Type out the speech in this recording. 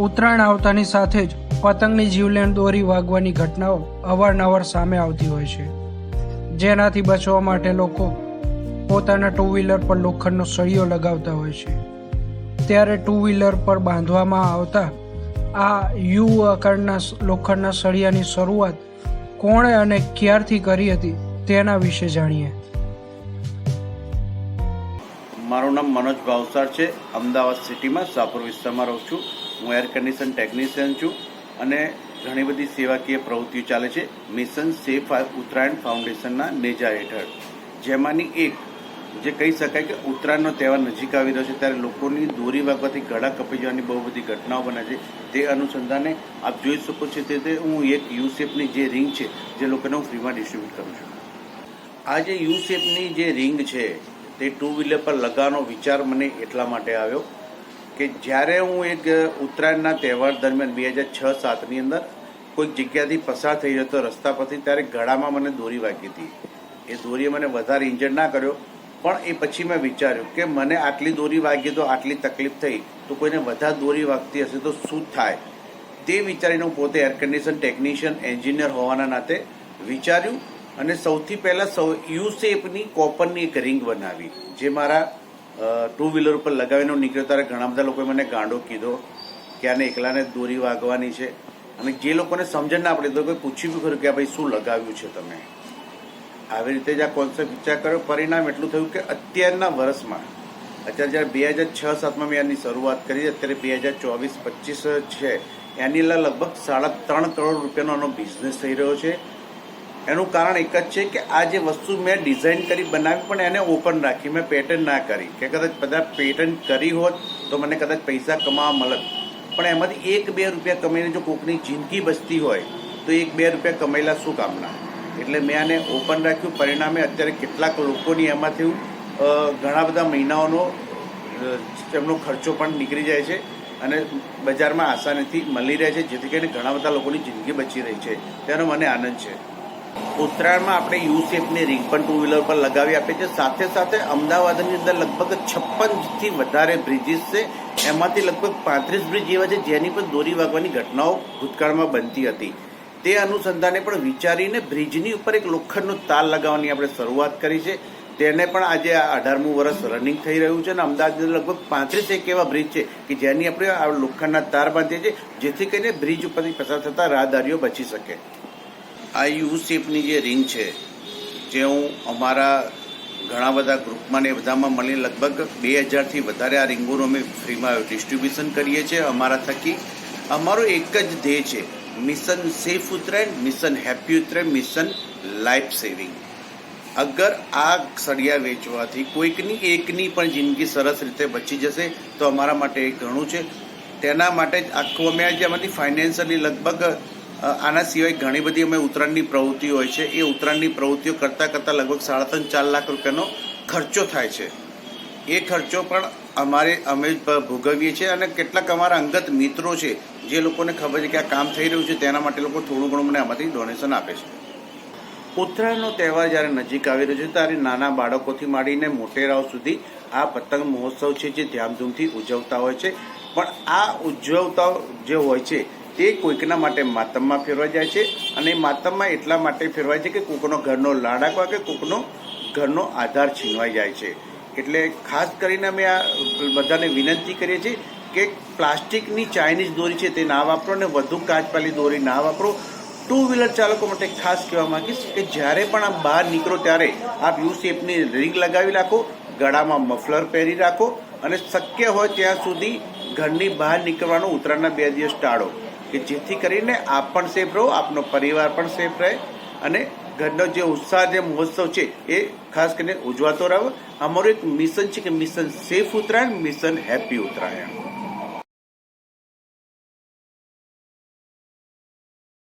ઉત્તરાયણ આવતાની સાથે જ પતંગની જીવલેણ દોરી વાગવાની ઘટનાઓ અવારનવાર સામે આવતી હોય છે, જેનાથી બચવા માટે લોકો પોતાના ટુ વ્હીલર પર લોખંડનો સળિયો લગાવતા હોય છે. ત્યારે ટુ વ્હીલર પર બાંધવામાં આવતા આ યુ આકારના લોખંડના સળિયાની શરૂઆત કોણે અને ક્યારથી કરી હતી તેના વિશે જાણીએ. મારું નામ મનોજ ભાવસાર છે. અમદાવાદ સિટીમાં શાહપુર વિસ્તારમાં રહું છું. હું એર કન્ડિશન ટેકનિશિયન છું અને ઘણી બધી સેવાકીય પ્રવૃત્તિઓ ચાલે છે મિશન સેફ ઉત્તરાયણ ફાઉન્ડેશનના નેજા હેઠળ. જેમાંની એક જે કહી શકાય કે ઉત્તરાયણનો તહેવાર નજીક આવી રહ્યો છે ત્યારે લોકોની દોરી વાગવાથી ગળા કપાઈ જવાની બહુ બધી ઘટનાઓ બને છે. તે અનુસંધાને આપ જોઈ શકો છો તે હું એક યુ શેપની જે રિંગ છે જે લોકોને હું ફ્રીમાં ડિસ્ટ્રીબ્યુટ કરું છું. આ જે યુ શેપની જે રિંગ છે તે ટુ વ્હીલર પર લગાવવાનો વિચાર મને એટલા માટે આવ્યો કે જ્યારે હું એક ઉત્તરાયણના તહેવાર દરમિયાન 2006-07ની અંદર કોઈક જગ્યાથી પસાર થઈ જતો રસ્તા પરથી ત્યારે ગળામાં મને દોરી વાગી હતી. એ દોરીએ મને વધારે ઇન્જર્ડ ના કર્યો, પણ એ પછી મેં વિચાર્યું કે મને આટલી દોરી વાગી તો આટલી તકલીફ થઈ તો કોઈને વધારે દોરી વાગતી હશે તો શું થાય. તે વિચારીને હું પોતે એર કન્ડિશન ટેકનિશિયન એન્જિનિયર હોવાના નાતે વિચાર્યું અને સૌથી પહેલાં યુ શેપની કોપરની એક રિંગ બનાવી, જે મારા ટુ વ્હીલર ઉપર લગાવીને નીકળ્યો ત્યારે ઘણા બધા લોકોએ મને ગાંડો કીધો કે આને એકલાને દોરી વાગવાની છે. અને જે લોકોને સમજણ ના પડે તો કોઈ પૂછ્યું બી ખરું કે ભાઈ શું લગાવ્યું છે તમે. આવી રીતે જ આ કોન્સેપ્ટ વિચાર કર્યો. પરિણામ એટલું થયું કે અત્યારના વર્ષમાં અત્યારે જ્યારે 2006-07માં મેં આની શરૂઆત કરી, અત્યારે 2024-25 છે, એની લગભગ 3.5 કરોડ રૂપિયાનો આનો બિઝનેસ થઈ રહ્યો છે. એનું કારણ એક જ છે કે આ જે વસ્તુ મેં ડિઝાઇન કરી બનાવી પણ એને ઓપન રાખી, મેં પેટર્ન ના કરી કે કદાચ બધા પેટર્ન કરી હોત તો મને કદાચ પૈસા કમાવા મળત, પણ એમાંથી 1-2 રૂપિયા કમાઈને જો કોઈકની જિંદગી બચતી હોય તો 1-2 રૂપિયા કમાયેલા શું કામના. એટલે મેં આને ઓપન રાખ્યું. પરિણામે અત્યારે કેટલાક લોકોની એમાંથી ઘણા બધા મહિનાઓનો એમનો ખર્ચો પણ નીકળી જાય છે અને બજારમાં આસાનીથી મળી રહે છે, જેથી કરીને ઘણા બધા લોકોની જિંદગી બચી રહી છે. તેનો મને આનંદ છે. ઉત્તરાયણમાં આપણે યુ શેપની રિંગ પણ ટુ વ્હીલર પર લગાવી આપીએ છીએ. સાથે સાથે અમદાવાદની અંદર લગભગ 56થી વધારે બ્રિજીસ છે. એમાંથી લગભગ 35 બ્રિજ એવા છે જેની પર દોરી વાગવાની ઘટનાઓ ભૂતકાળમાં બનતી હતી. તે અનુસંધાને પણ વિચારીને બ્રિજની ઉપર એક લોખંડનો તાર લગાવવાની આપણે શરૂઆત કરી છે. તેને પણ આજે 18મું વર્ષ રનિંગ થઈ રહ્યું છે અને અમદાવાદની લગભગ 35 એવા બ્રિજ છે કે જેની આપણે આ લોખંડના તાર બાંધીએ છીએ, જેથી કરીને બ્રિજ ઉપરથી પસાર થતા રાહદારીઓ બચી શકે. આ યુ શેપની જે રિંગ છે જે હું અમારા ઘણા બધા ગ્રુપમાં ને બધામાં મળી લગભગ 2000થી વધારે આ રિંગોનું અમે ફ્રીમાં ડિસ્ટ્રીબ્યુશન કરીએ છીએ. અમારા થકી અમારો એક જ ધ્યેય છે, mission safe Uttarayan, mission happy Uttarayan, mission life saving. અગર આ સળિયા વેચવાથી કોઈકની એકની પણ જિંદગી સરસ રીતે બચી જશે તો અમારા માટે એ ઘણું છે. તેના માટે જ આખું અમે આજે અમારી ફાઇનાન્શિયલી લગભગ આના સિવાય ઘણી બધી અમે ઉત્તરાયણની પ્રવૃત્તિઓ હોય છે, એ ઉત્તરાયણની પ્રવૃત્તિઓ કરતાં લગભગ 3.5-4 લાખ રૂપિયાનો ખર્ચો થાય છે. એ ખર્ચો પણ અમે ભોગવીએ છીએ અને કેટલાક અમારા અંગત મિત્રો છે જે લોકોને ખબર છે કે આ કામ થઈ રહ્યું છે તેના માટે લોકો થોડું ઘણું મને આમાંથી ડોનેશન આપે છે. ઉત્તરાયણનો તહેવાર જ્યારે નજીક આવી રહ્યો છે ત્યારે નાના બાળકોથી માંડીને મોટેરાઓ સુધી આ પતંગ મહોત્સવ છે જે ધામધૂમથી ઉજવતા હોય છે. પણ આ ઉજવતા જે હોય છે તે કોઈકના માટે માતમમાં ફેરવાઈ જાય છે અને માતમમાં એટલા માટે ફેરવાય છે કે કોઈકનો ઘરનો લાડકવા કે કોઈકનો ઘરનો આધાર છીનવાઈ જાય છે. એટલે ખાસ કરીને અમે આ બધાને વિનંતી કરીએ છીએ કે પ્લાસ્ટિકની ચાઇનીઝ દોરી છે તે ના વાપરો અને વધુ કાચવાળી દોરી ના વાપરો. ટુ વ્હીલર ચાલકો માટે ખાસ કહેવા માંગીશ કે જ્યારે પણ આપ બહાર નીકળો ત્યારે આપ યુ શેપની રિંગ લગાવી રાખો, ગળામાં મફલર પહેરી રાખો અને શક્ય હોય ત્યાં સુધી ઘરની બહાર નીકળવાનું ઉત્તરાયણના 2 દિવસ ટાળો કે જેથી કરીને આપ પણ સેફ રહો, આપનો પરિવાર પણ સેફ રહે અને ઘરનો જે ઉત્સાહ જે મહોત્સવ છે એ ખાસ કરીને ઉજવાતો રહે. અમારું એક મિશન છે કે mission safe Uttarayan, mission happy Uttarayan.